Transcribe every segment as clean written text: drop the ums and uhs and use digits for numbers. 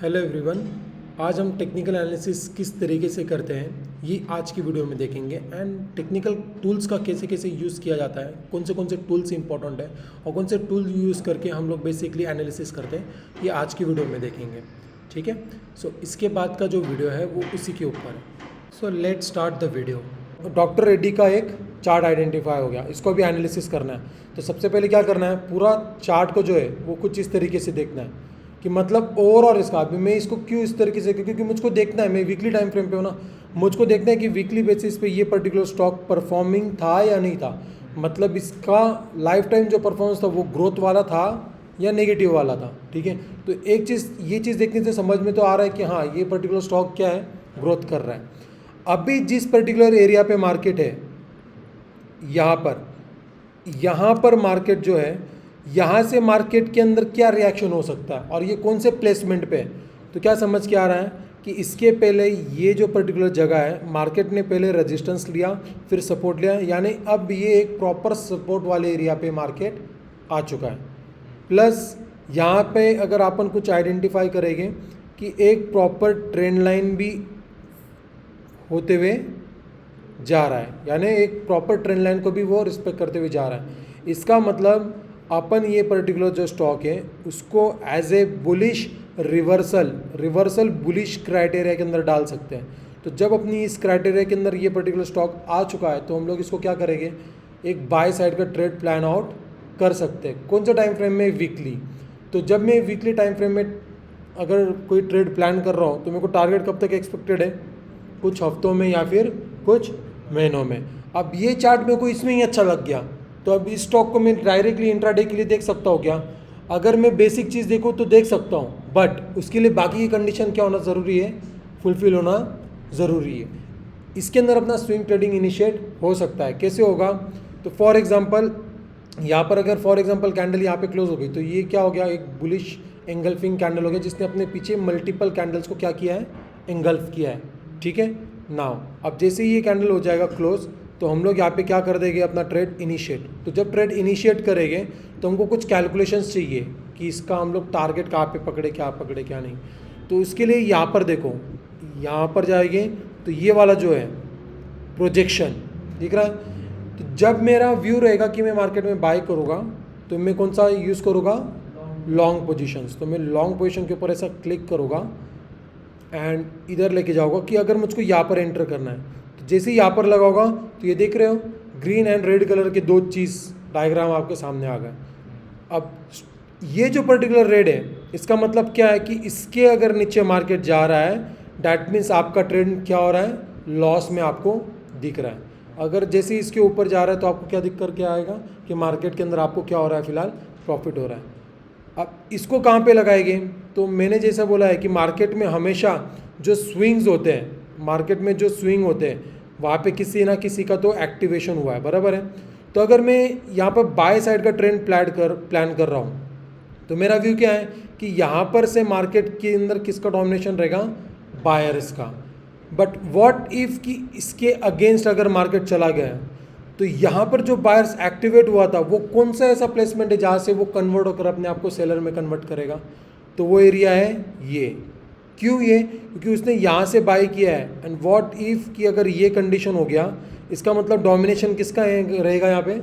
Hello everyone. आज हम technical analysis किस तरीके से करते हैं ये आज की वीडियो में देखेंगे एंड टेक्निकल टूल्स का कैसे कैसे यूज़ किया जाता है, कौन से टूल्स इंपॉर्टेंट है और कौन से टूल यूज़ करके हम लोग बेसिकली एनालिसिस करते हैं, ये आज की वीडियो में देखेंगे। ठीक है, सो इसके बाद का जो वीडियो है वो उसी के ऊपर है। So let start the video. Doctor Reddy का एक चार्ट आइडेंटिफाई हो गया, इसको भी एनालिसिस करना है। तो सबसे पहले क्या करना है, पूरा चार्ट को जो है वो कुछ इस तरीके से देखना है कि मतलब और इसका अभी मैं इसको क्यों इस तरीके से, क्योंकि मुझको देखना है, मैं वीकली टाइम फ्रेम पे हूँ ना, मुझको देखना है कि वीकली बेसिस पे ये पर्टिकुलर स्टॉक परफॉर्मिंग था या नहीं था। मतलब इसका लाइफ टाइम जो परफॉर्मेंस था वो ग्रोथ वाला था या नेगेटिव वाला था। ठीक है, तो एक चीज़, ये चीज़ देखने से समझ में तो आ रहा है कि हाँ ये पर्टिकुलर स्टॉक क्या है, ग्रोथ कर रहा है। अभी जिस पर्टिकुलर एरिया पे मार्केट है, यहाँ पर मार्केट जो है, यहाँ से मार्केट के अंदर क्या रिएक्शन हो सकता है और ये कौन से प्लेसमेंट पे है। तो क्या समझ के आ रहा है कि इसके पहले ये जो पर्टिकुलर जगह है, मार्केट ने पहले रेजिस्टेंस लिया फिर सपोर्ट लिया, यानी अब ये एक प्रॉपर सपोर्ट वाले एरिया पे मार्केट आ चुका है। प्लस यहाँ पे अगर अपन कुछ आइडेंटिफाई करेंगे कि एक प्रॉपर ट्रेंड लाइन भी होते हुए जा रहा है, यानी एक प्रॉपर ट्रेंड लाइन को भी वो रिस्पेक्ट करते हुए जा रहा है। इसका मतलब अपन ये पर्टिकुलर जो स्टॉक है उसको as a bullish reversal bullish criteria के अंदर डाल सकते हैं। तो जब अपनी इस क्राइटेरिया के अंदर ये पर्टिकुलर स्टॉक आ चुका है तो हम लोग इसको क्या करेंगे, एक बाय साइड का ट्रेड प्लान आउट कर सकते हैं। कौन सा टाइम फ्रेम में, वीकली। तो जब मैं वीकली टाइम फ्रेम में अगर कोई ट्रेड प्लान कर रहा हूँ तो मेरे को टारगेट कब तक एक्सपेक्टेड है, कुछ हफ्तों में या फिर कुछ महीनों में। अब ये चार्ट मेरे को इसमें ही अच्छा लग गया तो अब इस स्टॉक को मैं डायरेक्टली इंट्राडे के लिए देख सकता हूँ क्या? अगर मैं बेसिक चीज़ देखूँ तो देख सकता हूँ, बट उसके लिए बाकी की कंडीशन क्या होना ज़रूरी है, फुलफिल होना ज़रूरी है। इसके अंदर अपना स्विंग ट्रेडिंग इनिशिएट हो सकता है। कैसे होगा, तो फॉर एग्जांपल यहाँ पर अगर फॉर एग्जांपल कैंडल यहाँ पे क्लोज हो गई तो ये क्या हो गया, एक बुलिश एंगल्फिंग कैंडल हो गया जिसने अपने पीछे मल्टीपल कैंडल्स को क्या किया है, एंगल्फ किया है। ठीक है, नाउ अब जैसे ही ये कैंडल हो जाएगा क्लोज तो हम लोग यहाँ पे क्या कर देंगे, अपना ट्रेड इनिशिएट। तो जब ट्रेड इनिशिएट करेंगे तो हमको कुछ कैलकुलेशंस चाहिए कि इसका हम लोग टारगेट कहाँ पे पकड़े, क्या पकड़े क्या नहीं। तो उसके लिए यहाँ पर देखो, यहाँ पर जाएंगे तो ये वाला जो है प्रोजेक्शन दिख रहा है। तो जब मेरा व्यू रहेगा कि मैं मार्केट में बाय करूँगा तो मैं कौन सा यूज़ करूँगा, लॉन्ग पोजिशंस। तो मैं लॉन्ग पोजिशन के ऊपर ऐसा क्लिक करूँगा एंड इधर लेके जाऊँगा कि अगर मुझको यहाँ पर एंटर करना है तो जैसे ही यहाँ पर लगा होगा तो ये देख रहे हो ग्रीन एंड रेड कलर के दो चीज़ डायग्राम आपके सामने आ गए। अब ये जो पर्टिकुलर रेड है इसका मतलब क्या है कि इसके अगर नीचे मार्केट जा रहा है डैट मीन्स आपका ट्रेंड क्या हो रहा है, लॉस में आपको दिख रहा है। अगर जैसे ही इसके ऊपर जा रहा है तो आपको क्या दिख करके आएगा कि मार्केट के अंदर आपको क्या हो रहा है, फिलहाल प्रॉफिट हो रहा है। अब इसको कहाँ पे लगाएंगे, तो मैंने जैसा बोला है कि मार्केट में हमेशा जो स्विंग्स होते हैं, मार्केट में जो स्विंग होते हैं वहाँ पे किसी ना किसी का तो एक्टिवेशन हुआ है, बराबर है। तो अगर मैं यहाँ पर बाय साइड का ट्रेंड प्लान कर रहा हूँ तो मेरा व्यू क्या है कि यहाँ पर से मार्केट के अंदर किसका डोमिनेशन रहेगा, बायर्स का। बट व्हाट इफ कि इसके अगेंस्ट अगर मार्केट चला गया तो यहाँ पर जो बायर्स एक्टिवेट हुआ था वो कौन सा ऐसा प्लेसमेंट है जहाँ से वो कन्वर्ट होकर अपने आप को सेलर में कन्वर्ट करेगा, तो वो एरिया है ये। क्यों ये, क्योंकि उसने यहाँ से बाय किया है। एंड व्हाट इफ कि अगर ये कंडीशन हो गया, इसका मतलब डोमिनेशन किसका रहेगा यहाँ पे,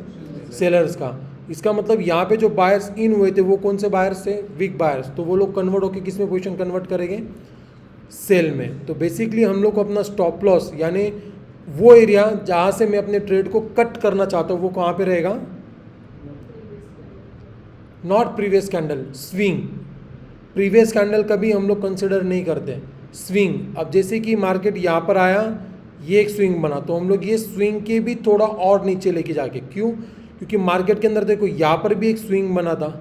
सेलर्स का। इसका मतलब यहाँ पे जो बायर्स इन हुए थे वो कौन से बायर्स थे, वीक बायर्स। तो वो लोग कन्वर्ट होकर किस में पोजिशन कन्वर्ट करेंगे, सेल में। तो बेसिकली हम लोग को अपना स्टॉप लॉस यानी वो एरिया जहाँ से मैं अपने ट्रेड को कट करना चाहता हूँ वो कहाँ पे रहेगा, not previous candle, swing. Previous candle कभी हम लोग कंसिडर नहीं करते, स्विंग। अब जैसे कि मार्केट यहाँ पर आया, ये एक स्विंग बना तो हम लोग ये स्विंग के भी थोड़ा और नीचे लेके जाके, क्यों, क्योंकि मार्केट के अंदर देखो यहाँ पर भी एक स्विंग बना था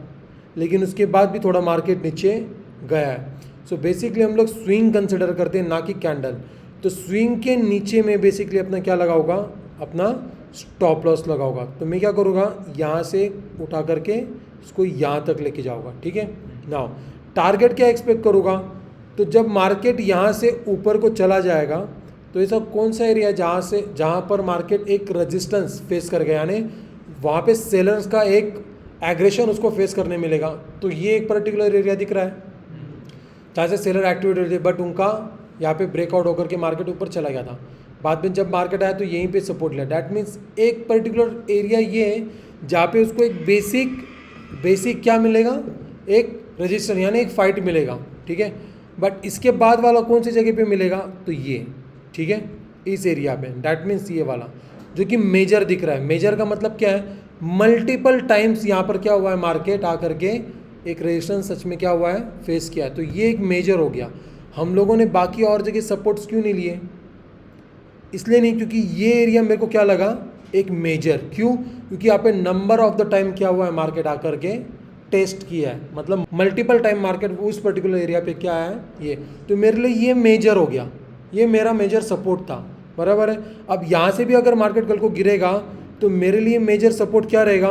लेकिन उसके बाद भी थोड़ा मार्केट नीचे गया है। सो बेसिकली हम लोग स्विंग कंसिडर करते हैं ना कि कैंडल। तो स्विंग के नीचे में बेसिकली अपना क्या लगा होगा, अपना स्टॉप लॉस लगा होगा। तो मैं क्या करूँगा, यहाँ से उठा करके इसको यहाँ तक लेके जाऊँगा। ठीक है, नाउ टारगेट क्या एक्सपेक्ट करूँगा, तो जब मार्केट यहाँ से ऊपर को चला जाएगा तो ऐसा कौन सा एरिया जहाँ पर मार्केट एक रेजिस्टेंस फेस कर गया, यानी वहाँ पे सेलर्स का एक एग्रेशन उसको फेस करने मिलेगा। तो ये एक पर्टिकुलर एरिया दिख रहा है। जहाँ से सेलर एक्टिवेट थे, बट उनका यहाँ पे ब्रेकआउट होकर के मार्केट ऊपर चला गया था। बाद में जब मार्केट आया तो यहीं पे सपोर्ट लिया। डैट मीन्स एक पर्टिकुलर एरिया ये है जहाँ पे उसको एक बेसिक क्या मिलेगा, एक रजिस्टर यानी एक फाइट मिलेगा, ठीक है। बट इसके बाद वाला कौन सी जगह पे मिलेगा, तो ये, ठीक है, इस एरिया पे। डैट मीन्स ये वाला जो कि मेजर दिख रहा है। मेजर का मतलब क्या है, मल्टीपल टाइम्स यहाँ पर क्या हुआ है, मार्केट आकर के एक रेजिस्टेंस सच में क्या हुआ है, फेस किया है। तो ये एक मेजर हो गया। हम लोगों ने बाकी और जगह सपोर्ट्स क्यों नहीं लिए, इसलिए नहीं क्योंकि ये एरिया मेरे को क्या लगा, एक मेजर। क्यों, क्योंकि यहाँ पे नंबर ऑफ द टाइम क्या हुआ है, मार्केट आकर के टेस्ट किया है, मतलब मल्टीपल टाइम मार्केट उस पर्टिकुलर एरिया पे क्या है ये। तो मेरे लिए ये मेजर हो गया, ये मेरा मेजर सपोर्ट था, बराबर है। अब यहाँ से भी अगर मार्केट कल को गिरेगा तो मेरे लिए मेजर सपोर्ट क्या रहेगा,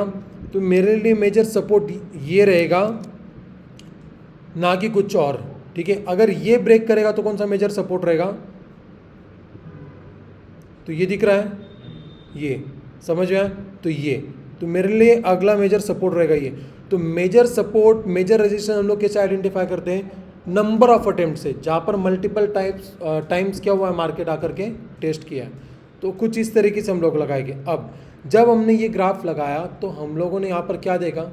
तो मेरे लिए मेजर सपोर्ट ये रहेगा, ना कि कुछ और, ठीक है। अगर ये ब्रेक करेगा तो कौन सा मेजर सपोर्ट रहेगा, तो ये दिख रहा है, ये समझ में आया, तो ये, तो मेरे लिए अगला मेजर सपोर्ट रहेगा ये। तो मेजर सपोर्ट, मेजर रेजिस्टेंस हम लोग कैसे आइडेंटिफाई करते हैं, नंबर ऑफ अटेम्प्ट से, जहाँ पर मल्टीपल टाइम्स क्या हुआ है, मार्केट आकर के टेस्ट किया है। तो कुछ इस तरीके से हम लोग लगाएंगे। अब जब हमने ये ग्राफ लगाया तो हम लोगों ने यहाँ पर क्या देखा,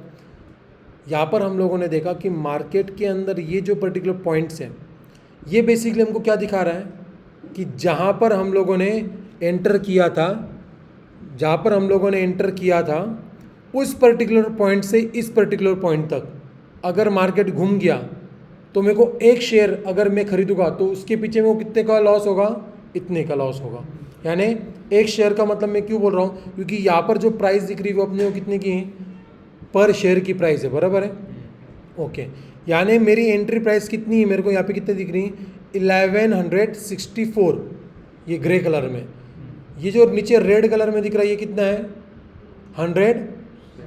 यहाँ पर हम लोगों ने देखा कि मार्केट के अंदर ये जो पर्टिकुलर पॉइंट्स हैं, ये बेसिकली हमको क्या दिखा रहा है कि जहाँ पर हम लोगों ने एंटर किया था, जहाँ पर हम लोगों ने एंटर किया था उस पर्टिकुलर पॉइंट से इस पर्टिकुलर पॉइंट तक अगर मार्केट घूम गया तो मेरे को एक शेयर अगर मैं खरीदूंगा तो उसके पीछे में कितने का लॉस होगा, इतने का लॉस होगा। यानी एक शेयर का मतलब मैं क्यों बोल रहा हूँ, क्योंकि यहाँ पर जो प्राइस दिख रही है वो अपने को कितने की है, पर शेयर की प्राइस है, बराबर है, ओके। यानी मेरी एंट्री प्राइस कितनी है, मेरे को यहाँ पे कितने दिख रही है, 1164, ये ग्रे कलर में। ये जो नीचे रेड कलर में दिख रहा है ये कितना है,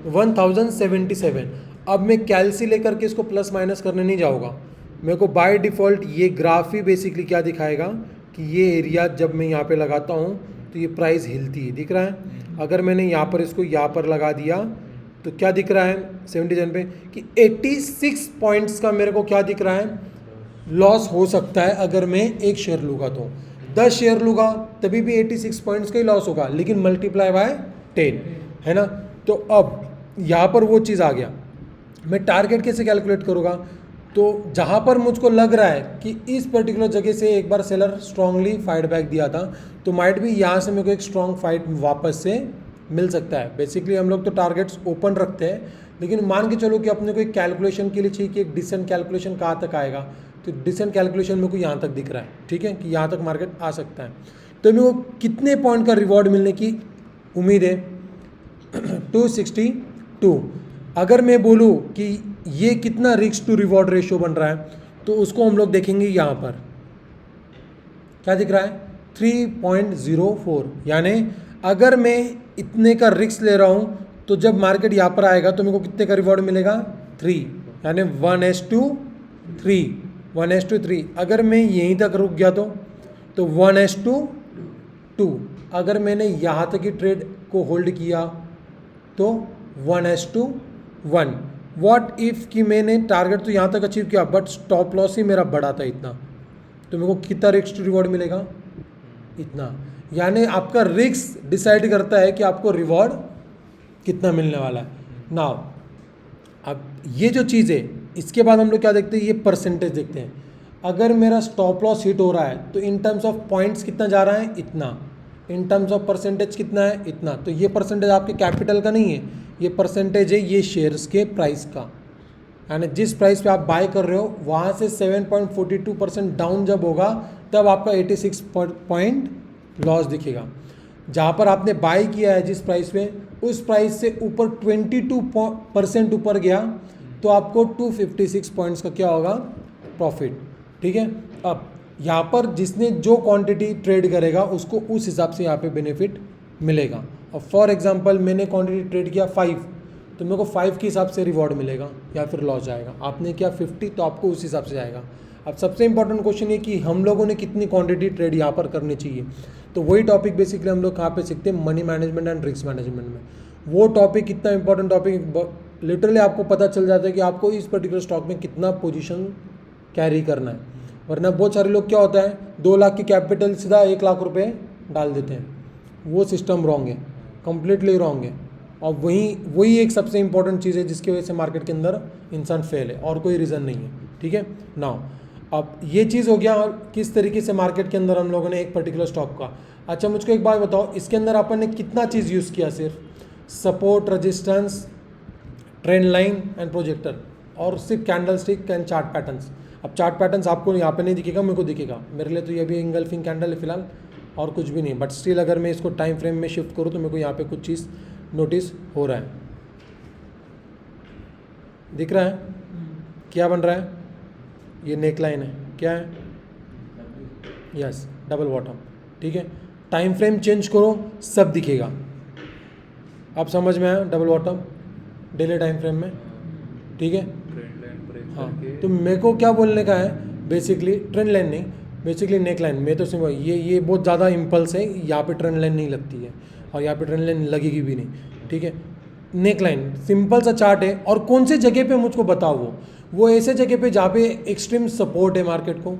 1077। अब मैं कैलसी लेकर के इसको प्लस माइनस करने नहीं जाऊँगा, मेरे को बाय डिफ़ॉल्ट ये ग्राफ ही बेसिकली क्या दिखाएगा कि ये एरिया जब मैं यहाँ पे लगाता हूँ तो ये प्राइस हिलती है, दिख रहा है। अगर मैंने यहाँ पर इसको यहाँ पर लगा दिया तो क्या दिख रहा है 77 पे कि 86 पॉइंट्स का मेरे को क्या दिख रहा है, लॉस हो सकता है। अगर मैं एक शेयर लूँगा तो 10 शेयर लूँगा तभी भी 86 पॉइंट्स का ही लॉस होगा, लेकिन मल्टीप्लाई बाय 10 है ना। तो अब यहाँ पर वो चीज़ आ गया, मैं टारगेट कैसे कैलकुलेट करूँगा, तो जहाँ पर मुझको लग रहा है कि इस पर्टिकुलर जगह से एक बार सेलर स्ट्रांगली फाइट बैक दिया था तो माइट भी यहाँ से मेरे को एक स्ट्रांग फाइट वापस से मिल सकता है। बेसिकली हम लोग तो टारगेट्स ओपन रखते हैं, लेकिन मान के चलो कि अपने को एक कैलकुलेशन के लिए चाहिए कि एक डिसेंट कैलकुलेशन कहाँ तक आएगा, तो डिसेंट कैलकुलेशन मेरे को यहाँ तक दिख रहा है, ठीक है, कि यहाँ तक मार्केट आ सकता है। तो मेरे को कितने पॉइंट का रिवॉर्ड मिलने की उम्मीद है, 262। अगर मैं बोलूँ कि ये कितना रिस्क टू रिवॉर्ड रेशियो बन रहा है तो उसको हम लोग देखेंगे, यहाँ पर क्या दिख रहा है 3.04। यानी अगर मैं इतने का रिस्क ले रहा हूँ तो जब मार्केट यहाँ पर आएगा तो मेरे को कितने का रिवॉर्ड मिलेगा, 3, यानी 1:3। अगर मैं यहीं तक रुक गया तो 1:2। अगर मैंने यहाँ तक ही ट्रेड को होल्ड किया तो 1:1। व्हाट इफ़ कि मैंने टारगेट तो यहाँ तक अचीव किया बट स्टॉप लॉस ही मेरा बड़ा था इतना, तो मेरे को कितना रिस्क रिवॉर्ड मिलेगा, इतना। यानी आपका रिस्क डिसाइड करता है कि आपको रिवॉर्ड कितना मिलने वाला है। नाउ अब ये जो चीज़ है इसके बाद हम लोग क्या देखते हैं, ये परसेंटेज देखते हैं। अगर मेरा स्टॉप लॉस हिट हो रहा है तो इन टर्म्स ऑफ पॉइंट्स कितना जा रहा है, इतना। इन टर्म्स ऑफ परसेंटेज कितना है, इतना। तो ये परसेंटेज आपके कैपिटल का नहीं है, ये परसेंटेज है ये शेयर्स के प्राइस का। यानी जिस प्राइस पे आप बाय कर रहे हो वहाँ से 7.42% डाउन जब होगा तब आपका 86 पॉइंट लॉस दिखेगा। जहाँ पर आपने बाय किया है जिस प्राइस पे, उस प्राइस से ऊपर 22% ऊपर गया तो आपको 256 पॉइंट्स का क्या होगा, प्रॉफिट, ठीक है। अब यहाँ पर जिसने जो क्वांटिटी ट्रेड करेगा उसको उस हिसाब से यहाँ पे बेनिफिट मिलेगा। और फॉर एग्जांपल मैंने क्वांटिटी ट्रेड किया 5 तो मेरे को 5 के हिसाब से रिवॉर्ड मिलेगा या फिर लॉस जाएगा। आपने किया 50 तो आपको उस हिसाब से जाएगा। अब सबसे इंपॉर्टेंट क्वेश्चन ये कि हम लोगों ने कितनी क्वांटिटी ट्रेड यहाँ पर करनी चाहिए, तो वही टॉपिक बेसिकली हम लोग कहाँ पे सीखते हैं, money management and risk management में। वो टॉपिक कितना इंपॉर्टेंट टॉपिक, लिटरली आपको पता चल जाता है कि आपको इस पर्टिकुलर स्टॉक में कितना पोजीशन कैरी करना है। वरना बहुत सारे लोग क्या होता है 2 लाख की कैपिटल सीधा 1 लाख रुपए डाल देते हैं, वो सिस्टम रॉन्ग है, कम्प्लीटली रॉन्ग है। और वही एक सबसे इंपॉर्टेंट चीज़ है जिसकी वजह से मार्केट के अंदर इंसान फेल है, और कोई रीज़न नहीं है। ठीक है नाउ, अब ये चीज़ हो गया और किस तरीके से मार्केट के अंदर हम लोगों ने एक पर्टिकुलर स्टॉक का। अच्छा मुझको एक बात बताओ, इसके अंदर अपन ने कितना चीज़ यूज़ किया, सिर्फ support, resistance, trend line and projector, और सिर्फ candle stick and chart patterns. अब चार्ट पैटर्न्स आपको यहाँ पे नहीं दिखेगा, मेरे को दिखेगा, मेरे लिए तो ये भी इंगल्फिंग कैंडल है फिलहाल और कुछ भी नहीं, बट स्टिल अगर मैं इसको टाइम फ्रेम में शिफ्ट करूँ तो मेरे को यहाँ पे कुछ चीज़ नोटिस हो रहा है, दिख रहा है क्या बन रहा है, ये नेक लाइन है, क्या है, यस डबल बॉटम। ठीक है, टाइम फ्रेम चेंज करो सब दिखेगा। अब समझ में आया, double bottom daily time frame में। ठीक है हाँ, तो मेरे को क्या बोलने का है बेसिकली, ट्रेंड लाइन नहीं, बेसिकली नेक लाइन। मैं तो सिर्फ ये बहुत ज़्यादा इम्पल्स है, यहाँ पे ट्रेंड लाइन नहीं लगती है और यहाँ पे ट्रेंड लाइन लगेगी भी नहीं। ठीक है, नेक लाइन सिंपल सा चार्ट है, और कौन से जगह पे मुझको बताओ, वो ऐसे जगह पे जहाँ पे एक्सट्रीम सपोर्ट है मार्केट को,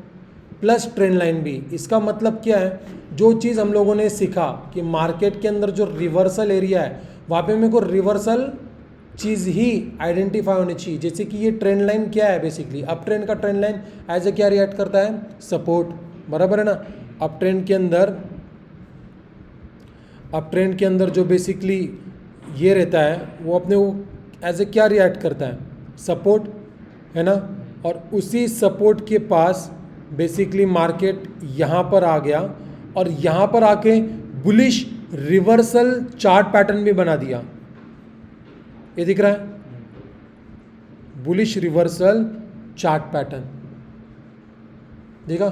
प्लस ट्रेंड लाइन भी। इसका मतलब क्या है, जो चीज़ हम लोगों ने सीखा कि मार्केट के अंदर जो रिवर्सल एरिया है वहाँ पे मेरे को रिवर्सल चीज़ ही आइडेंटिफाई होनी चाहिए। जैसे कि ये ट्रेंड लाइन क्या है, बेसिकली अप ट्रेंड का ट्रेंड लाइन एज ए क्या रिएक्ट करता है, सपोर्ट, बराबर है ना। अप ट्रेंड के अंदर जो बेसिकली ये रहता है वो अपने वो एज ए क्या रिएक्ट करता है, सपोर्ट, है ना। और उसी सपोर्ट के पास बेसिकली मार्केट यहाँ पर आ गया और यहाँ पर आके बुलिश रिवर्सल चार्ट पैटर्न भी बना दिया, ये दिख रहा है, बुलिश रिवर्सल चार्ट पैटर्न देखा।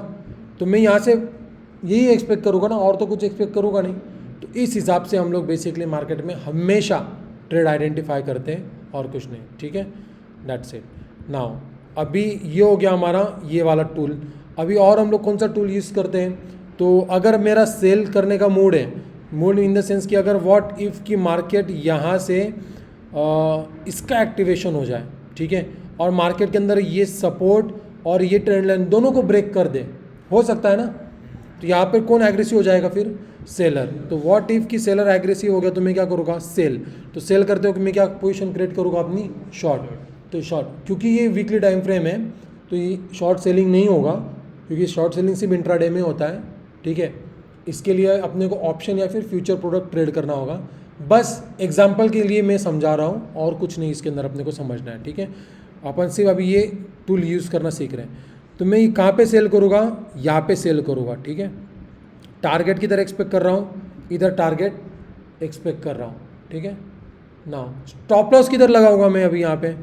तो मैं यहाँ से यही एक्सपेक्ट करूँगा ना, और तो कुछ एक्सपेक्ट करूँगा नहीं। तो इस हिसाब से हम लोग बेसिकली मार्केट में हमेशा ट्रेड आइडेंटिफाई करते हैं और कुछ नहीं। ठीक है, दैट्स इट। नाउ अभी ये हो गया हमारा ये वाला टूल। अभी और हम लोग कौन सा टूल यूज़ करते हैं, तो अगर मेरा सेल करने का मूड है, मूड इन द सेंस कि अगर व्हाट इफ़ की मार्केट यहाँ से इसका एक्टिवेशन हो जाए, ठीक है, और मार्केट के अंदर ये सपोर्ट और ये ट्रेंड लाइन दोनों को ब्रेक कर दे, हो सकता है ना। तो यहाँ पर कौन एग्रेसिव हो जाएगा फिर, सेलर। तो व्हाट इफ़ की सेलर एग्रेसिव हो गया तो मैं क्या करूँगा, सेल। तो सेल करते हो कि मैं क्या पोजीशन क्रिएट करूँगा अपनी, शॉर्ट। तो शॉर्ट, क्योंकि ये वीकली टाइम फ्रेम है तो ये शॉर्ट सेलिंग नहीं होगा, क्योंकि शॉर्ट सेलिंग सिर्फ इंट्राडे में होता है। ठीक है, इसके लिए अपने को ऑप्शन या फिर फ्यूचर प्रोडक्ट ट्रेड करना होगा। बस एग्जांपल के लिए मैं समझा रहा हूँ और कुछ नहीं इसके अंदर अपने को समझना है। ठीक है, अपन सिर्फ अभी ये टूल यूज़ करना सीख रहे हैं। तो मैं कहाँ पे सेल करूँगा, यहाँ पे सेल करूँगा। ठीक है, टारगेट किधर एक्सपेक्ट कर रहा हूँ, इधर टारगेट एक्सपेक्ट कर रहा हूँ। ठीक है ना, स्टॉप लॉस किधर लगाऊंगा मैं अभी यहाँ पे,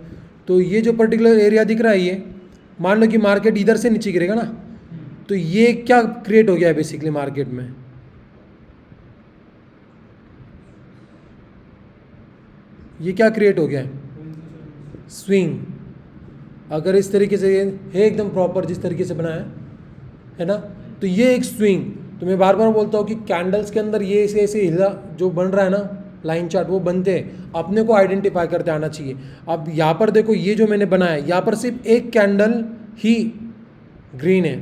तो ये जो पर्टिकुलर एरिया दिख रहा है, ये मान लो कि मार्केट इधर से नीचे गिरेगा ना, तो ये क्या क्रिएट हो गया है बेसिकली मार्केट में, ये क्या क्रिएट हो गया है, स्विंग। अगर इस तरीके से है एकदम प्रॉपर जिस तरीके से बनाया है ना, तो ये एक स्विंग। तो मैं बार बार बोलता हूँ कि कैंडल्स के अंदर ये ऐसे ऐसे हिला जो बन रहा है ना, लाइन चार्ट, वो बनते हैं, अपने को आइडेंटिफाई करते आना चाहिए। अब यहाँ पर देखो, ये जो मैंने बनाया है, यहाँ पर सिर्फ एक कैंडल ही ग्रीन है,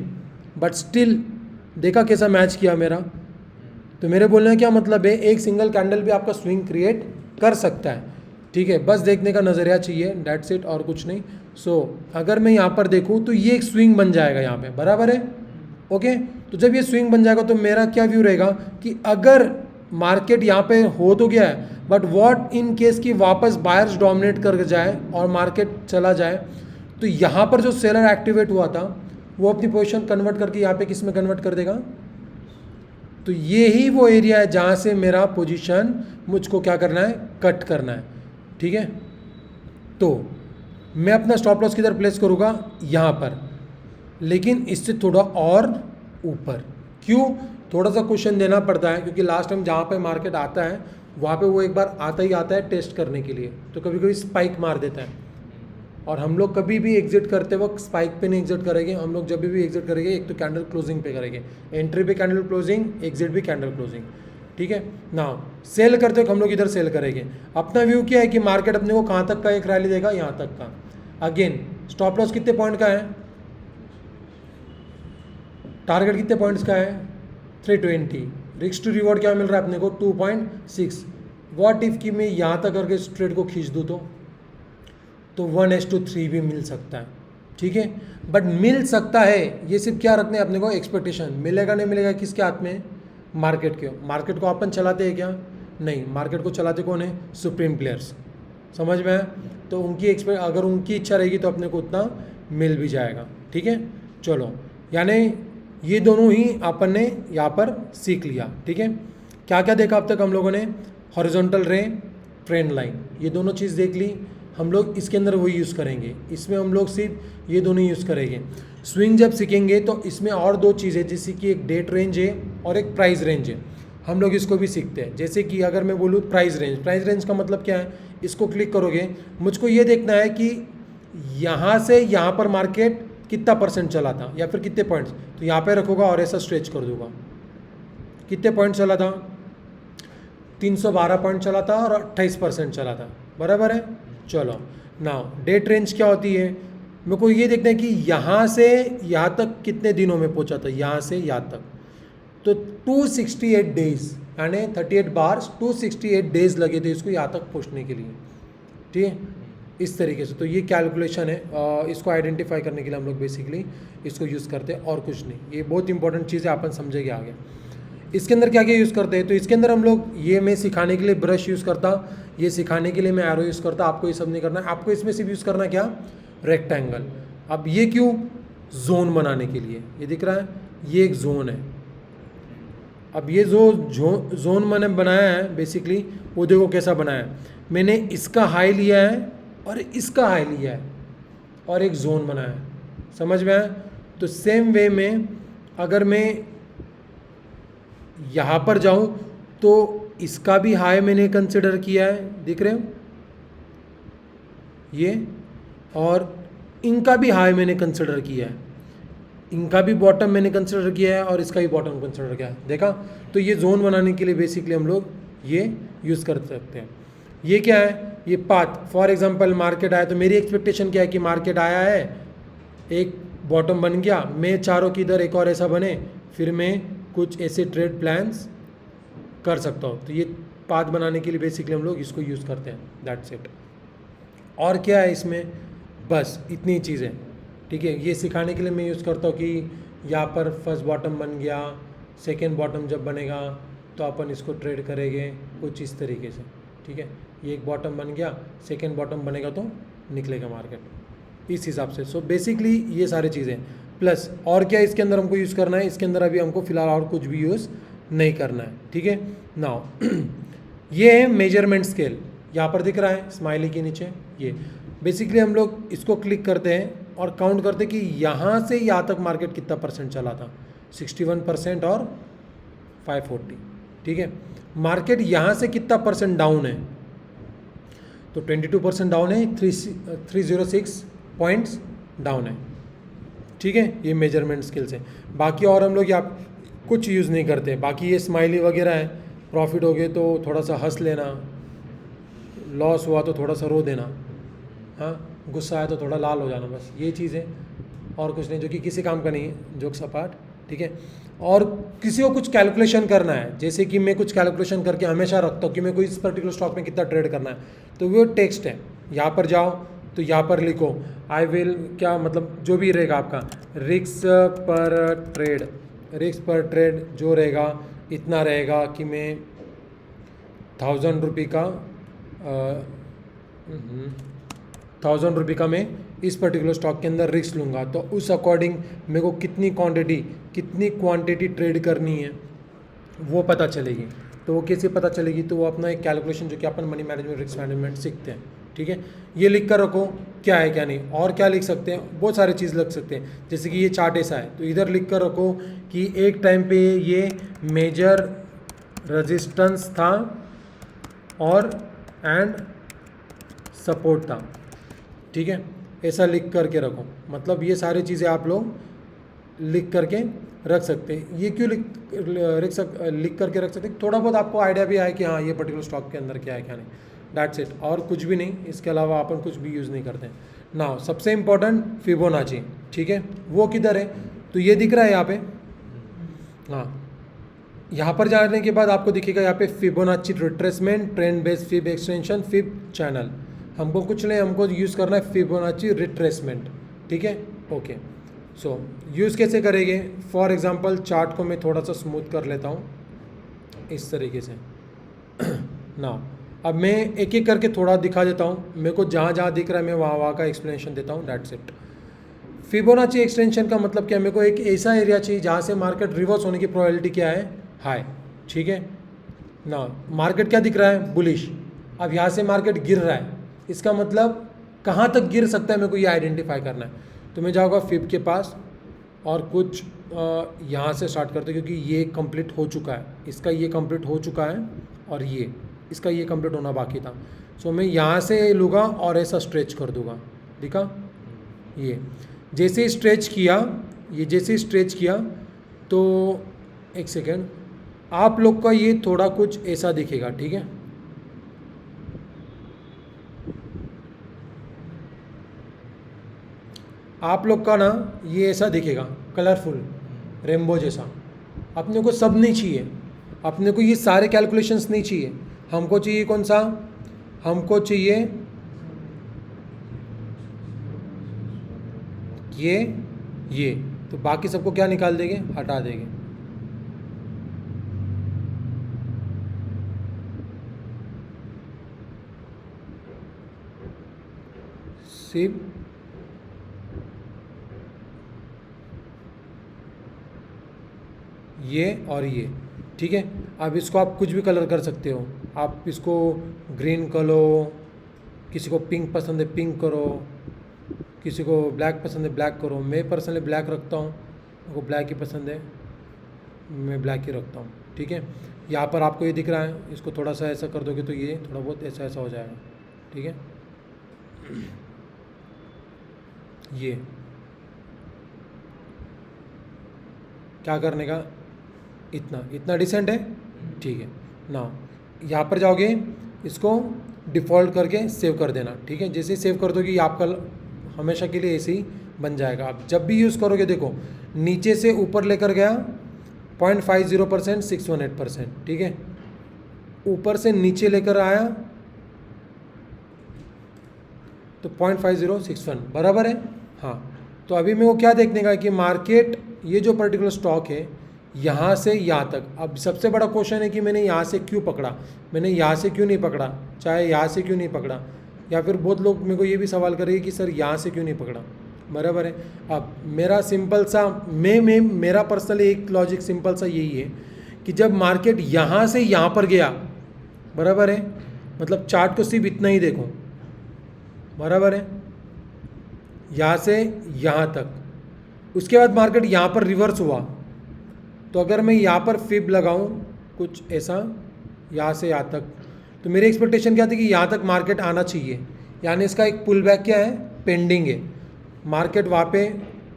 बट स्टिल देखा कैसा मैच किया मेरा। तो मेरे बोलने का क्या मतलब है, एक सिंगल कैंडल भी आपका स्विंग क्रिएट कर सकता है। ठीक है, बस देखने का नज़रिया चाहिए, डेट्स इट, और कुछ नहीं। सो अगर मैं यहाँ पर देखूँ तो ये एक स्विंग बन जाएगा यहाँ पे, बराबर है। ओके, तो जब ये स्विंग बन जाएगा तो मेरा क्या व्यू रहेगा कि अगर मार्केट यहाँ पे हो तो गया है, बट व्हाट इन केस की वापस बायर्स डोमिनेट कर जाए और मार्केट चला जाए, तो यहाँ पर जो सेलर एक्टिवेट हुआ था वो अपनी पोजीशन कन्वर्ट करके यहाँ पे किस में कन्वर्ट कर देगा। तो ये ही वो एरिया है जहाँ से मेरा पोजीशन मुझको क्या करना है, कट करना है। ठीक है, तो मैं अपना स्टॉप लॉस किधर प्लेस करूँगा, यहाँ पर, लेकिन इससे थोड़ा और ऊपर। क्यों, थोड़ा सा क्वेश्चन देना पड़ता है, क्योंकि लास्ट टाइम जहाँ पे मार्केट आता है वहाँ पे वो एक बार आता ही आता है टेस्ट करने के लिए, तो कभी कभी स्पाइक मार देता है। और हम लोग कभी भी एग्जिट करते वक्त स्पाइक पे नहीं एग्जिट करेंगे, हम लोग जब भी एग्जिट करेंगे एक तो कैंडल क्लोजिंग पे करेंगे, एंट्री पे कैंडल क्लोजिंग, एग्जिट भी कैंडल क्लोजिंग। ठीक है ना, सेल करते वक्त हम लोग इधर सेल करेंगे। अपना व्यू क्या है कि मार्केट अपने को कहाँ तक का एक रैली देगा, यहाँ तक का। अगेन स्टॉप लॉस कितने पॉइंट का है, टारगेट कितने पॉइंट्स का है 320, रिस्क टू रिवॉर्ड क्या मिल रहा है अपने को 2.6। व्हाट इफ कि मैं यहाँ तक करके इस ट्रेड को खींच दूँ तो 1:3 भी मिल सकता है, ठीक है। बट मिल सकता है, ये सिर्फ क्या रखने हैं अपने को एक्सपेक्टेशन, मिलेगा नहीं मिलेगा किसके हाथ में, मार्केट के। मार्केट को अपन चलाते हैं क्या, नहीं, मार्केट को चलाते कौन है, सुप्रीम प्लेयर्स, समझ में आया। तो उनकी अगर उनकी इच्छा रहेगी तो अपने को उतना मिल भी जाएगा, ठीक है। चलो, यानी ये दोनों ही अपन ने यहाँ पर सीख लिया, ठीक है। क्या क्या देखा अब तक हम लोगों ने, हॉरिजॉन्टल रे, ट्रेंड लाइन, ये दोनों चीज़ देख ली। हम लोग इसके अंदर वही यूज़ करेंगे, इसमें हम लोग सिर्फ ये दोनों यूज़ करेंगे। स्विंग जब सीखेंगे तो इसमें और दो चीज़ें, जैसे कि एक डेट रेंज है और एक प्राइस रेंज है, हम लोग इसको भी सीखते हैं। जैसे कि अगर मैं बोलूँ प्राइस रेंज का मतलब क्या है, इसको क्लिक करोगे, मुझको ये देखना है कि यहाँ से यहाँ पर मार्केट कितना % चला था या फिर कितने पॉइंट्स, तो यहाँ पे रखूँगा और ऐसा स्ट्रेच कर दूंगा। कितने पॉइंट चला था, 312 पॉइंट चला था और 28% चला था, बराबर है। चलो नाउ डेट रेंज क्या होती है, मेरे को ये देखना है कि यहाँ से यहाँ तक कितने दिनों में पहुँचा था, यहाँ से यहाँ तक, तो 268 डेज, यानी 38 बार्स 268 डेज लगे थे इसको यहाँ तक पहुँचने के लिए, ठीक है, इस तरीके से। तो ये कैलकुलेशन है, इसको आइडेंटिफाई करने के लिए हम लोग बेसिकली इसको यूज़ करते हैं और कुछ नहीं। ये बहुत इंपॉर्टेंट चीज़ है, अपन समझेंगे आगे। इसके अंदर क्या क्या यूज़ करते हैं, तो इसके अंदर हम लोग, ये मैं सिखाने के लिए ब्रश यूज़ करता, ये सिखाने के लिए मैं एरो यूज़ करता, आपको ये सब नहीं करना है। आपको इसमें सिर्फ यूज़ करना क्या, रेक्टेंगल। अब ये क्यों, जोन बनाने के लिए, ये दिख रहा है, ये एक जोन है। अब ये जोन मैंने बनाया है बेसिकली, वो देखो कैसा बनाया है, मैंने इसका हाई लिया है और इसका हाई लिया है और एक जोन बनाया है, समझ में आया। तो सेम वे में अगर मैं यहाँ पर जाऊँ तो इसका भी हाई मैंने कंसिडर किया है, दिख रहे हो ये, और इनका भी हाई मैंने कंसिडर किया है, इनका भी बॉटम मैंने कंसिडर किया है और इसका भी बॉटम कंसिडर किया है, देखा। तो ये जोन बनाने के लिए बेसिकली हम लोग ये यूज़ कर सकते हैं। ये क्या है, ये पाथ, फॉर एग्जांपल मार्केट आया तो मेरी एक्सपेक्टेशन क्या है कि मार्केट आया है, एक बॉटम बन गया, मैं चारों की इधर एक और ऐसा बने, फिर मैं कुछ ऐसे ट्रेड प्लान्स कर सकता हूँ। तो ये पाथ बनाने के लिए बेसिकली हम लोग इसको यूज़ करते हैं, दैट्स इट। और क्या है इसमें, बस इतनी चीज़ें, ठीक है। ये सिखाने के लिए मैं यूज़ करता हूँ कि यहाँ पर फर्स्ट बॉटम बन गया, सेकेंड बॉटम जब बनेगा तो अपन इसको ट्रेड करेंगे कुछ इस तरीके से, ठीक है। ये एक बॉटम बन गया, सेकेंड बॉटम बनेगा तो निकलेगा मार्केट, इस हिसाब से। सो बेसिकली ये सारी चीज़ें प्लस और क्या इसके अंदर हमको यूज़ करना है, इसके अंदर अभी हमको फिलहाल और कुछ भी यूज़ नहीं करना है, ठीक है। नाउ ये है मेजरमेंट स्केल, यहाँ पर दिख रहा है स्माइली के नीचे, ये बेसिकली हम लोग इसको क्लिक करते हैं और काउंट करते हैं कि यहाँ से यहाँ तक मार्केट कितना % चला था, 61% और 540, ठीक है। मार्केट यहाँ से कितना % डाउन है, तो 22% डाउन है, 306 पॉइंट्स डाउन है, ठीक है। ये मेजरमेंट स्किल्स है। बाकी और हम लोग यहाँ कुछ यूज़ नहीं करते, बाकी ये स्माइली वगैरह है, प्रॉफिट हो गए तो थोड़ा सा हंस लेना, लॉस हुआ तो थोड़ा सा रो देना, हाँ, गुस्सा आया तो थोड़ा लाल हो जाना, बस ये चीज़ है और कुछ नहीं, जो कि किसी काम का नहीं है, जोक्स अपार्ट, ठीक है। और किसी को कुछ कैलकुलेशन करना है, जैसे कि मैं कुछ कैलकुलेशन करके हमेशा रखता हूँ कि मैं कोई इस पर्टिकुलर स्टॉक में कितना ट्रेड करना है, तो वो टेक्स्ट है, यहाँ पर जाओ तो यहाँ पर लिखो आई विल, क्या मतलब जो भी रहेगा आपका रिस्क पर ट्रेड जो रहेगा इतना रहेगा कि मैं 1000 रुपये का 1000 रुपये का मैं इस पर्टिकुलर स्टॉक के अंदर रिस्क लूँगा, तो उस अकॉर्डिंग मेरे को कितनी क्वांटिटी ट्रेड करनी है वो पता चलेगी। तो वो कैसे पता चलेगी, तो वो अपना एक कैलकुलेशन जो कि अपन मनी मैनेजमेंट रिस्क मैनेजमेंट सीखते हैं, ठीक है। ये लिख कर रखो क्या है क्या नहीं। और क्या लिख सकते हैं, बहुत सारी चीज़ लिख सकते हैं, जैसे कि ये चार्ट ऐसा है तो इधर लिख कर रखो कि एक टाइम पे ये मेजर रेजिस्टेंस था और एंड सपोर्ट था, ठीक है, ऐसा लिख करके रखो। मतलब ये सारी चीज़ें आप लोग लिख करके रख सकते हैं। ये क्यों लिख करके रख सकते हैं, थोड़ा बहुत आपको आइडिया भी आए कि हाँ ये पर्टिकुलर स्टॉक के अंदर क्या है क्या नहीं, दैट्स इट। और कुछ भी नहीं, इसके अलावा अपन कुछ भी यूज़ नहीं करते। नाउ सबसे इम्पोर्टेंट फिबोनाची, ठीक है, वो किधर है, तो ये दिख रहा है यहाँ पे, हाँ, यहाँ पर जाने के बाद आपको दिखेगा यहाँ पे Fibonacci retracement, trend based fib extension, fib channel. हमको कुछ नहीं, हमको यूज़ करना है फिबोनाची रिट्रेसमेंट। ठीक है, ओके। सो यूज़ कैसे करेंगे? फॉर एग्जांपल चार्ट को मैं थोड़ा सा स्मूथ कर लेता हूँ इस तरीके से ना। अब मैं एक एक करके थोड़ा दिखा देता हूँ, मेरे को जहाँ जहाँ दिख रहा है मैं वहाँ वहाँ का एक्सप्लेनेशन देता हूँ, दैट्स इट। फिबोनाची एक्सटेंशन का मतलब क्या है? मेरे को एक ऐसा एरिया चाहिए जहाँ से मार्केट रिवर्स होने की प्रोबेबिलिटी क्या है? हाई। ठीक है ना, मार्केट क्या दिख रहा है? बुलिश। अब यहाँ से मार्केट गिर रहा है, इसका मतलब कहाँ तक गिर सकता है मेरे को ये आइडेंटिफाई करना है। तो मैं जाऊँगा फिब के पास और कुछ यहाँ से स्टार्ट करते क्योंकि ये कंप्लीट हो चुका है, इसका ये कंप्लीट हो चुका है और ये इसका ये कंप्लीट होना बाकी था। सो मैं यहाँ से लूँगा और ऐसा स्ट्रेच कर दूँगा, दिखा? ये जैसे ही स्ट्रेच किया, ये जैसे ही स्ट्रेच किया तो एक सेकेंड, आप लोग का ये थोड़ा कुछ ऐसा दिखेगा। ठीक है, आप लोग का ना ये ऐसा दिखेगा, कलरफुल रेनबो जैसा। अपने को सब नहीं चाहिए, अपने को ये सारे कैलकुलेशंस नहीं चाहिए। हमको चाहिए कौन सा? हमको चाहिए ये। तो बाकी सबको क्या निकाल देंगे? हटा देंगे। सिर्फ ये और ये। ठीक है, अब इसको आप कुछ भी कलर कर सकते हो। आप इसको ग्रीन करो, किसी को पिंक पसंद है पिंक करो, किसी को ब्लैक पसंद है ब्लैक करो। मैं पर्सनली ब्लैक रखता हूँ, मेरे को ब्लैक ही पसंद है, मैं ब्लैक ही रखता हूँ। ठीक है, यहाँ पर आपको ये दिख रहा है, इसको थोड़ा सा ऐसा कर दोगे तो ये थोड़ा बहुत ऐसा ऐसा हो जाएगा। ठीक है, ये क्या करने का? इतना डिसेंट है। ठीक है ना, यहाँ पर जाओगे, इसको डिफ़ॉल्ट करके सेव कर देना। ठीक है, जैसे सेव कर दोगे ये आपका हमेशा के लिए ऐसे ही बन जाएगा। आप जब भी यूज़ करोगे, देखो नीचे से ऊपर लेकर गया 0.50%, 618%। ठीक है, ऊपर से नीचे लेकर आया तो 0.5061 बराबर है। हाँ, तो अभी मेरे को क्या देखने का कि मार्केट ये जो पर्टिकुलर स्टॉक है यहाँ से यहाँ तक। अब सबसे बड़ा क्वेश्चन है कि मैंने यहाँ से क्यों पकड़ा, मैंने यहाँ से क्यों नहीं पकड़ा, चाहे यहाँ से क्यों नहीं पकड़ा, या फिर बहुत लोग मेरे को ये भी सवाल करेंगे कि सर यहाँ से क्यों नहीं पकड़ा। बराबर है। अब मेरा सिंपल सा मेरा पर्सनली एक लॉजिक सिंपल सा यही है कि जब मार्केट यहाँ से यहाँ पर गया, बराबर है, मतलब चार्ट को सिर्फ इतना ही देखो, बराबर है, यहाँ से यहाँ तक, उसके बाद मार्केट यहाँ पर रिवर्स हुआ, तो अगर मैं यहाँ पर फिब लगाऊं कुछ ऐसा यहाँ से यहाँ तक, तो मेरी एक्सपेक्टेशन क्या थी कि यहाँ तक मार्केट आना चाहिए, यानी इसका एक पुल बैक क्या है? पेंडिंग है। मार्केट वहाँ पे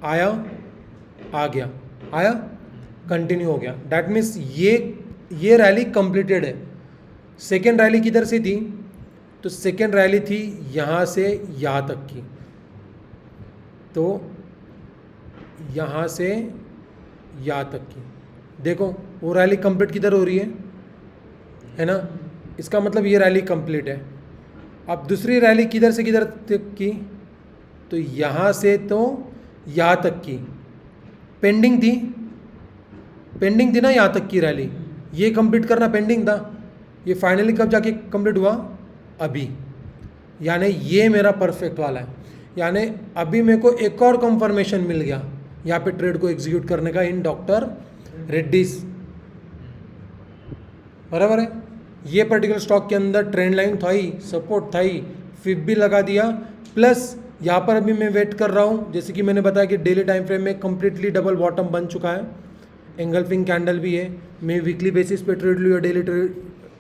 आया, आ गया, आया, कंटिन्यू हो गया, डैट मीन्स ये रैली कंप्लीटेड है। सेकेंड रैली किधर से थी? तो सेकेंड रैली थी यहाँ से यहाँ तक की, तो यहाँ से यहाँ तक की, देखो वो रैली कंप्लीट किधर हो रही है ना? इसका मतलब ये रैली कंप्लीट है। अब दूसरी रैली किधर से किधर तक की? तो यहाँ से तो यहाँ तक की, पेंडिंग थी ना यहाँ तक की रैली, ये कंप्लीट करना पेंडिंग था। ये फाइनली कब जाके कंप्लीट हुआ? अभी, यानी ये मेरा परफेक्ट वाला है। यानी अभी मेरे को एक और कंफर्मेशन मिल गया यहाँ पे ट्रेड को एग्जीक्यूट करने का इन डॉक्टर रेड्डीज, बराबर है। ये पर्टिकुलर स्टॉक के अंदर ट्रेंड लाइन था ही, सपोर्ट था ही, फिब भी लगा दिया, प्लस यहाँ पर अभी मैं वेट कर रहा हूँ, जैसे कि मैंने बताया कि डेली टाइम फ्रेम में कम्प्लीटली डबल बॉटम बन चुका है, एंगल्फिंग कैंडल भी है। मैं वीकली बेसिस पे ट्रेड लूँ या डेली ट्रेड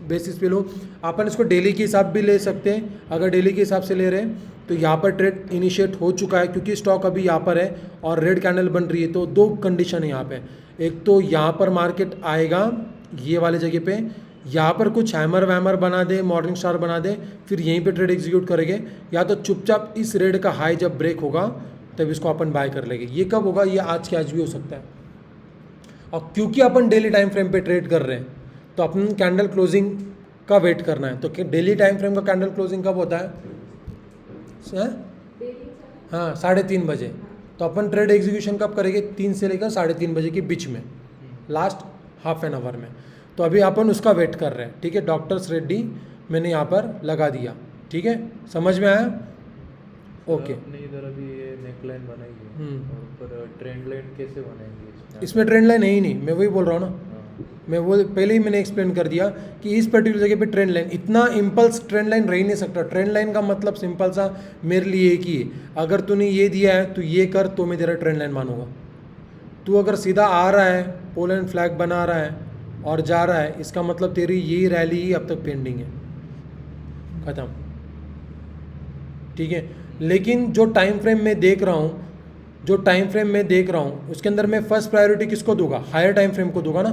बेसिस पे लूँ, अपन इसको डेली के हिसाब भी ले सकते हैं। अगर डेली के हिसाब से ले रहे हैं तो यहाँ पर ट्रेड इनिशिएट हो चुका है, क्योंकि स्टॉक अभी यहाँ पर है और रेड कैंडल बन रही है। तो दो कंडीशन है यहाँ पे, एक तो यहाँ पर मार्केट आएगा ये वाले जगह पे, यहाँ पर कुछ हैमर वैमर बना दे, मॉर्निंग स्टार बना दे, फिर यहीं पे ट्रेड एग्जीक्यूट करेंगे, या तो चुपचाप इस रेड का हाई जब ब्रेक होगा तब इसको अपन बाय कर लेंगे। ये कब होगा? ये आज के आज भी हो सकता है। और क्योंकि अपन डेली टाइम फ्रेम पे ट्रेड कर रहे हैं तो अपन कैंडल क्लोजिंग का वेट करना है। तो डेली टाइम फ्रेम का कैंडल क्लोजिंग कब होता है? हाँ 3:30 बजे। तो अपन ट्रेड एग्जीक्यूशन कब करेंगे? 3 से लेकर 3:30 बजे के बीच में, लास्ट हाफ एन आवर में। तो अभी अपन उसका वेट कर रहे हैं, ठीक है। डॉक्टर्स रेड्डी मैंने यहाँ पर लगा दिया, ठीक है, समझ में आया? ओके। इधर अभी ये नेकलाइन बनाई है और ऊपर ट्रेंड लाइन कैसे बनाएंगे? इसमें ट्रेंड लाइन है ही नहीं, मैं वही बोल रहा हूँ ना। मैं वो पहले ही मैंने एक्सप्लेन कर दिया कि इस पर्टिकुलर जगह पे ट्रेंड लाइन, इतना इम्पल्स ट्रेंड लाइन रह ही नहीं सकता। ट्रेंड लाइन का मतलब सिंपल सा मेरे लिए एक ही है, अगर तूने ये दिया है तो ये कर तो मैं तेरा ट्रेंड लाइन मानूंगा। तू अगर सीधा आ रहा है, पोलैंड फ्लैग बना रहा है और जा रहा है, इसका मतलब तेरी ये रैली ही अब तक पेंडिंग है, ख़त्म, ठीक है। लेकिन जो टाइम फ्रेम में देख रहा हूँ, उसके अंदर मैं फर्स्ट प्रायोरिटी किसको दूंगा? हायर टाइम फ्रेम को दूंगा ना।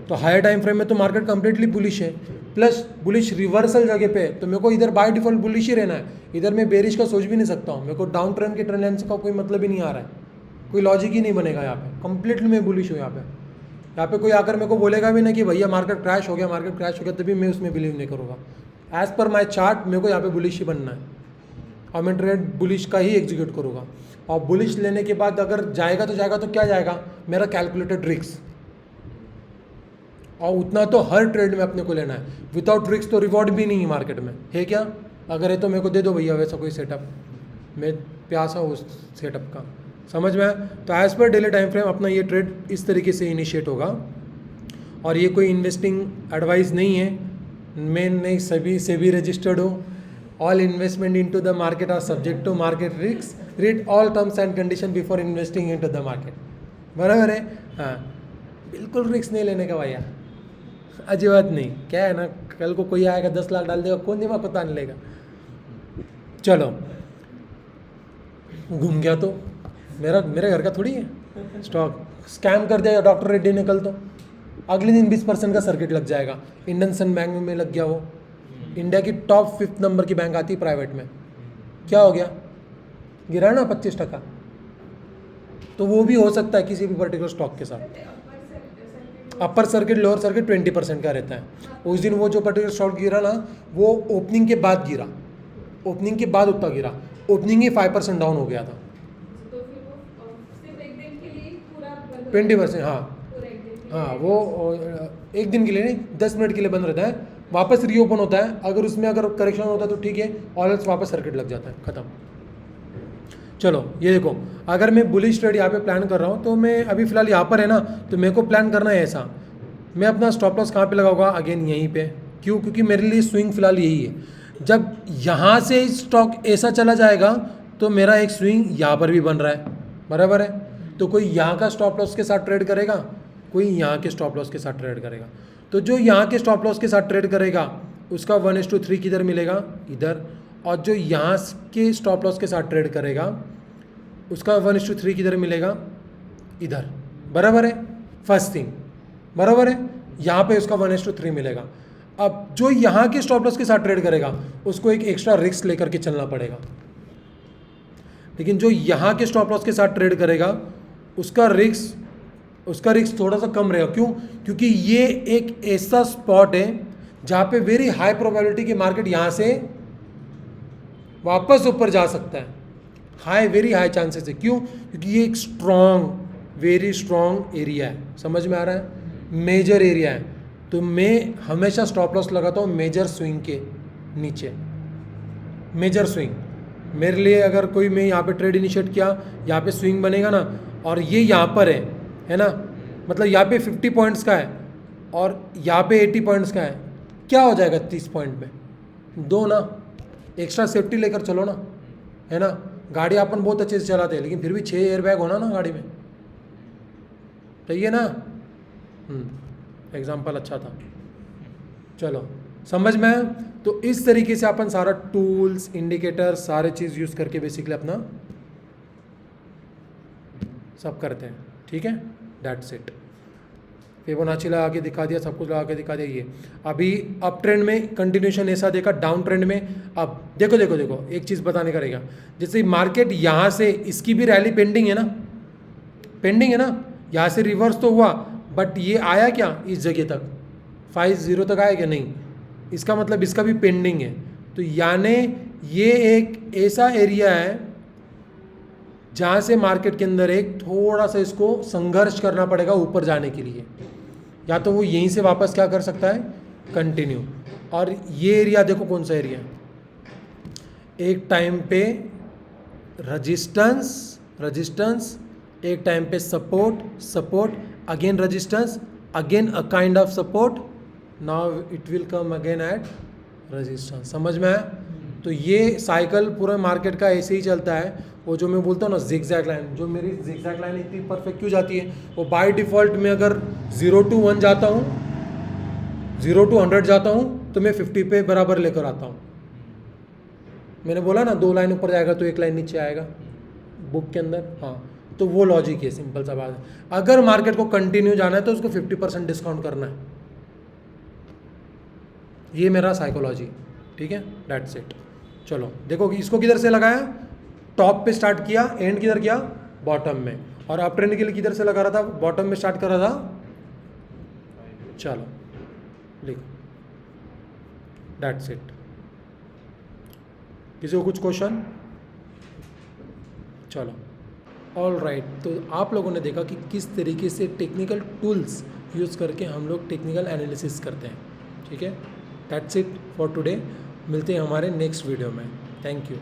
तो हायर टाइम फ्रेम में तो मार्केट कंप्लीटली बुलिश है, प्लस बुलिश रिवर्सल जगह पे है, तो मेरे को इधर बाय डिफॉल्ट बुलिश ही रहना है। इधर मैं बेरिश का सोच भी नहीं सकता हूँ, मेरे को डाउन ट्रेंड के ट्रेंड लाइन का कोई मतलब ही नहीं आ रहा है, कोई लॉजिक ही नहीं बनेगा यहाँ पे। कंप्लीटली मैं बुलिश हूँ यहाँ पे कोई आकर मेरे को बोलेगा भी ना कि भैया मार्केट क्रैश हो गया, तभी मैं उसमें बिलीव नहीं करूँगा। एज पर माई चार्ट मेरे को यहाँ पे बुलिश ही बनना है और मैं ट्रेड बुलिश का ही एग्जीक्यूट करूँगा। और बुलिश लेने के बाद अगर जाएगा तो क्या जाएगा? मेरा कैलकुलेटेड रिस्क, और उतना तो हर ट्रेड में अपने को लेना है। विदाउट रिस्क तो रिवॉर्ड भी नहीं है मार्केट में, है क्या? अगर है तो मेरे को दे दो भैया वैसा कोई सेटअप, मैं प्यासा हूँ उस सेटअप का, समझ में आया? तो as per daily time frame अपना ये ट्रेड इस तरीके से इनिशिएट होगा। और ये कोई इन्वेस्टिंग एडवाइस नहीं है, मैं नहीं सभी से भी रजिस्टर्ड हूँ। All investment into the market are subject to market risk, read all terms and condition before investing into the market. बराबर है? हाँ, बिल्कुल रिस्क नहीं लेने का भैया, अजी बात नहीं। क्या है ना, कल को कोई आएगा 10 लाख डाल देगा, कौन दिमाग को तान लेगा? चलो, घूम गया तो मेरे घर का थोड़ी है स्टॉक। स्कैम कर दिया डॉक्टर रेड्डी ने कल, तो अगले दिन 20% का सर्किट लग जाएगा। इंडनसन बैंक में लग गया, वो इंडिया की टॉप 5th नंबर की बैंक आती है प्राइवेट में, क्या हो गया? गिरा ना 25%। तो वो भी हो सकता है किसी भी पर्टिकुलर स्टॉक के साथ। अपर सर्किट लोअर सर्किट 20% का रहता है। उस दिन वो जो पर्टिकुलर स्टॉक गिरा ना, वो ओपनिंग के बाद गिरा, ओपनिंग के बाद उतना गिरा, ओपनिंग ही 5% डाउन हो गया था। 20%, हाँ वो एक दिन के लिए नहीं, 10 मिनट के लिए बंद रहता है, वापस रीओपन होता है। अगर उसमें अगर करेक्शन होता है तो ठीक है, और एल्स वापस सर्किट लग जाता है, ख़त्म। चलो ये देखो, अगर मैं बुलिश ट्रेड यहाँ पे प्लान कर रहा हूँ, तो मैं अभी फिलहाल यहाँ पर है ना, तो मेरे को प्लान करना है ऐसा। मैं अपना स्टॉप लॉस कहाँ पे लगाऊंगा? अगेन यहीं पे। क्यों? क्योंकि मेरे लिए स्विंग फिलहाल यही है। जब यहाँ से स्टॉक ऐसा चला जाएगा तो मेरा एक स्विंग यहाँ पर भी बन रहा है, बराबर है। तो कोई यहाँ का स्टॉप लॉस के साथ ट्रेड करेगा, कोई यहाँ के स्टॉप लॉस के साथ ट्रेड करेगा। तो जो यहाँ के स्टॉप लॉस के साथ ट्रेड करेगा उसका 1:3 किधर मिलेगा? इधर। और जो यहाँ के स्टॉप लॉस के साथ ट्रेड करेगा उसका 1:3 किधर मिलेगा? इधर, बराबर है। फर्स्ट थिंग, बराबर है। यहाँ पे उसका 1:3 मिलेगा। अब जो यहाँ के स्टॉप लॉस के साथ ट्रेड करेगा उसको एक एक्स्ट्रा रिस्क लेकर के चलना पड़ेगा, लेकिन जो यहाँ के स्टॉप लॉस के साथ ट्रेड करेगा उसका रिस्क थोड़ा सा कम रहेगा। क्यों? क्योंकि ये एक ऐसा स्पॉट है जहाँ पे वेरी हाई प्रोबेबिलिटी कि मार्केट यहाँ से वापस ऊपर जा सकता है, वेरी हाई चांसेस है। क्यों? क्योंकि ये एक वेरी स्ट्रॉन्ग एरिया है, समझ में आ रहा है? मेजर एरिया है। तो मैं हमेशा स्टॉप लॉस लगाता हूँ मेजर स्विंग के नीचे। मेजर स्विंग मेरे लिए, अगर कोई मैं यहाँ पे ट्रेड इनिशिएट किया, यहाँ पे स्विंग बनेगा ना, और ये यहाँ पर है ना, मतलब यहाँ पे 50 पॉइंट्स का है और यहाँ पे 80 पॉइंट्स का है, क्या हो जाएगा 30 पॉइंट में? दो ना, एक्स्ट्रा सेफ्टी लेकर चलो ना, है ना। गाड़ी अपन बहुत अच्छे से चलाते हैं, लेकिन फिर भी 6 एयरबैग होना ना गाड़ी में, चाहिए ना। एग्जाम्पल अच्छा था, चलो समझ में आया? तो इस तरीके से अपन सारा टूल्स, इंडिकेटर, सारे चीज़ यूज़ करके बेसिकली अपना सब करते हैं, ठीक है। That's it. फिबोनाची लगा के दिखा दिया, सब कुछ लगा के दिखा दिया। ये अभी अप ट्रेंड में कंटिन्यूशन ऐसा देखा, डाउन ट्रेंड में अब देखो एक चीज़ बताने का रहेगा। जैसे मार्केट यहाँ से, इसकी भी रैली पेंडिंग है ना, यहाँ से रिवर्स तो हुआ बट ये आया क्या इस जगह तक, 50 तक आया क्या, नहीं, इसका मतलब इसका भी पेंडिंग है। तो यानी ये एक ऐसा एरिया है जहाँ से मार्केट के अंदर एक थोड़ा सा इसको संघर्ष करना पड़ेगा ऊपर जाने के लिए, या तो वो यहीं से वापस क्या कर सकता है, कंटिन्यू। और ये एरिया देखो कौन सा एरिया है, एक टाइम पे रजिस्टेंस, रजिस्टेंस, एक टाइम पे support, support, again resistance, again a kind of support, now it will come again at resistance. समझ में आया? तो ये साइकिल पूरा मार्केट का ऐसे ही चलता है। वो जो मैं बोलता हूँ ना जिगजैग लाइन, जो मेरी जिगजैग लाइन इतनी परफेक्ट क्यों जाती है, वो बाय डिफ़ॉल्ट में अगर 0 to 1 जाता हूँ, 0 to 100 जाता हूँ, तो मैं 50 पे बराबर लेकर आता हूँ। मैंने बोला ना 2 लाइन ऊपर जाएगा तो 1 लाइन नीचे आएगा बुक के अंदर, हाँ, तो वो लॉजिक है, सिंपल सा बात है। अगर मार्केट को कंटिन्यू जाना है तो उसको 50% डिस्काउंट करना है, ये मेरा साइकोलॉजी, ठीक है, दैट्स इट। चलो देखो कि इसको किधर से लगाया, टॉप पे स्टार्ट किया, एंड किधर किया, बॉटम में, और अप ट्रेंड के लिए किधर से लगा रहा था, बॉटम में स्टार्ट कर रहा था। चलो लिखो, दैट्स इट। किसी को कुछ क्वेश्चन? चलो ऑल राइट। तो आप लोगों ने देखा कि किस तरीके से टेक्निकल टूल्स यूज़ करके हम लोग टेक्निकल एनालिसिस करते हैं, ठीक है। दैट्स इट फॉर टुडे, मिलते हैं हमारे नेक्स्ट वीडियो में। Thank you.